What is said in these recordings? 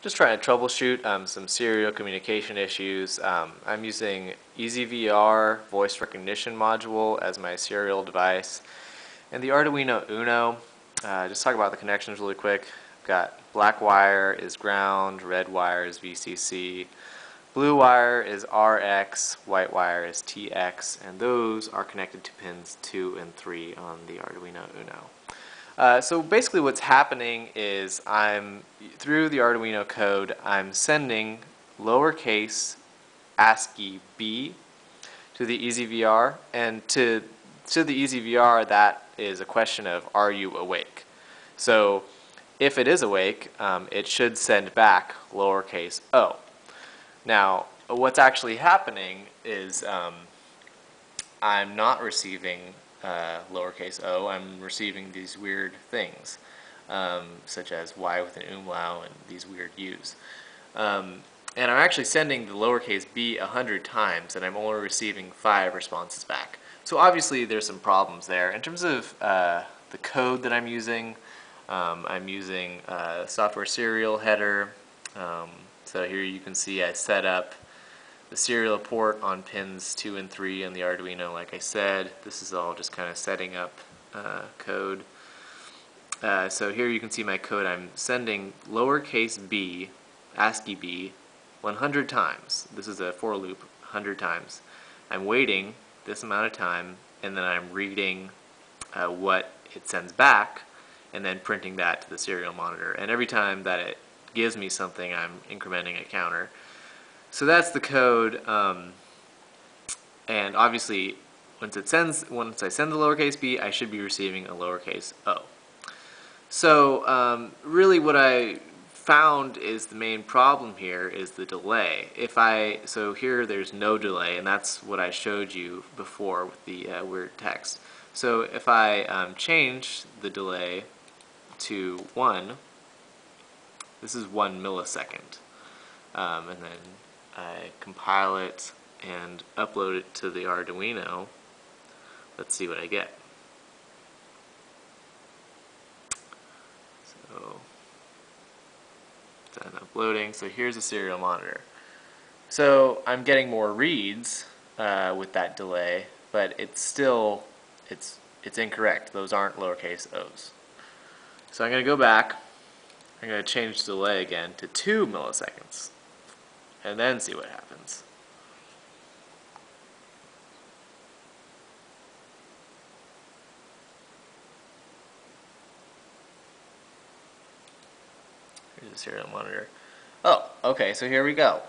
Just trying to troubleshoot some serial communication issues. I'm using EasyVR voice recognition module as my serial device, and the Arduino Uno. Just talk about the connections really quick. I've got black wire is ground, red wire is VCC, blue wire is RX, white wire is TX, and those are connected to pins 2 and 3 on the Arduino Uno. So basically what's happening is through the Arduino code, I'm sending lowercase ASCII B to the EasyVR, and to the EasyVR that is a question of, are you awake? So if it is awake, it should send back lowercase o. Now what's actually happening is I'm not receiving lowercase o. I'm receiving these weird things, such as y with an umlaut and these weird u's. And I'm actually sending the lowercase b 100 times, and I'm only receiving 5 responses back. So obviously there's some problems there. In terms of the code that I'm using software serial header. So here you can see I set up the serial port on pins 2 and 3 on the Arduino. Like I said, this is all just kind of setting up code. So here you can see my code. I'm sending lowercase b, ASCII b, 100 times. This is a for loop, 100 times. I'm waiting this amount of time, and then I'm reading what it sends back, and then printing that to the serial monitor. And every time that it gives me something, I'm incrementing a counter. So that's the code, and obviously once I send the lowercase b, I should be receiving a lowercase o. So really what I found is the main problem here is the delay. So here there's no delay, and that's what I showed you before with the weird text. So if I change the delay to 1, this is 1 millisecond, and then I compile it and upload it to the Arduino. Let's see what I get. So done uploading. So here's a serial monitor. So I'm getting more reads with that delay, but it's incorrect. Those aren't lowercase o's. So I'm going to go back. I'm going to change the delay again to 2 milliseconds, and then see what happens. Here's the serial monitor. Oh, okay, so here we go.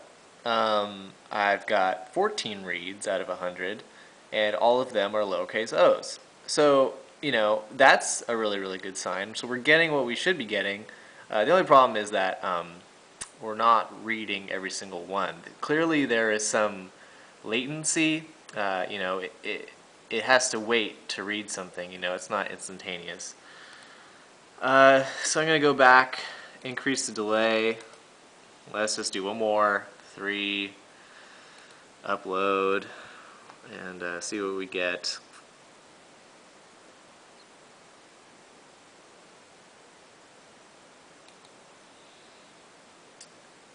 I've got 14 reads out of 100, and all of them are lowercase o's. So, you know, that's a really, really good sign. So we're getting what we should be getting. The only problem is that we're not reading every single one. Clearly there is some latency. You know, it has to wait to read something. You know, it's not instantaneous. So I'm going to go back, increase the delay. Let's just do one more. 3, upload, and see what we get.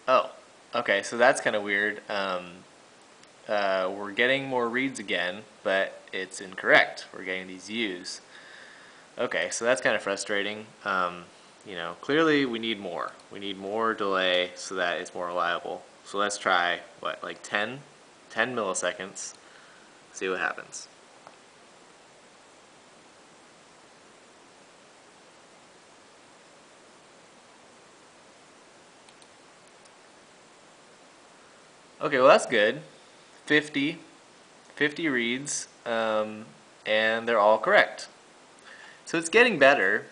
Oh, okay, so that's kind of weird. We're getting more reads again, but it's incorrect. We're getting these U's. Okay, so that's kind of frustrating. You know, clearly we need more. We need more delay so that it's more reliable. So let's try, what, like 10 milliseconds, see what happens. Okay, well that's good. 50 reads, and they're all correct. So it's getting better.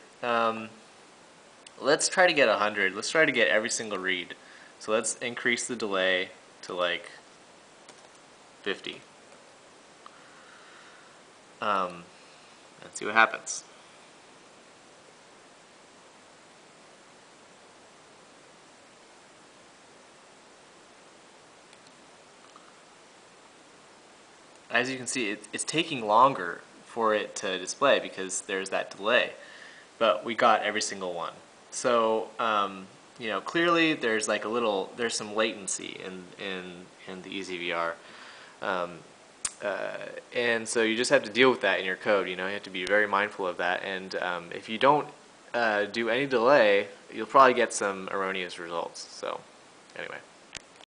Let's try to get 100. Let's try to get every single read. So let's increase the delay to like 50. Let's see what happens. As you can see, it's taking longer for it to display because there's that delay. But we got every single one. So clearly there's like there's some latency in the EasyVR. Um, and so you just have to deal with that in your code. You have to be very mindful of that. And if you don't do any delay, you'll probably get some erroneous results. So anyway.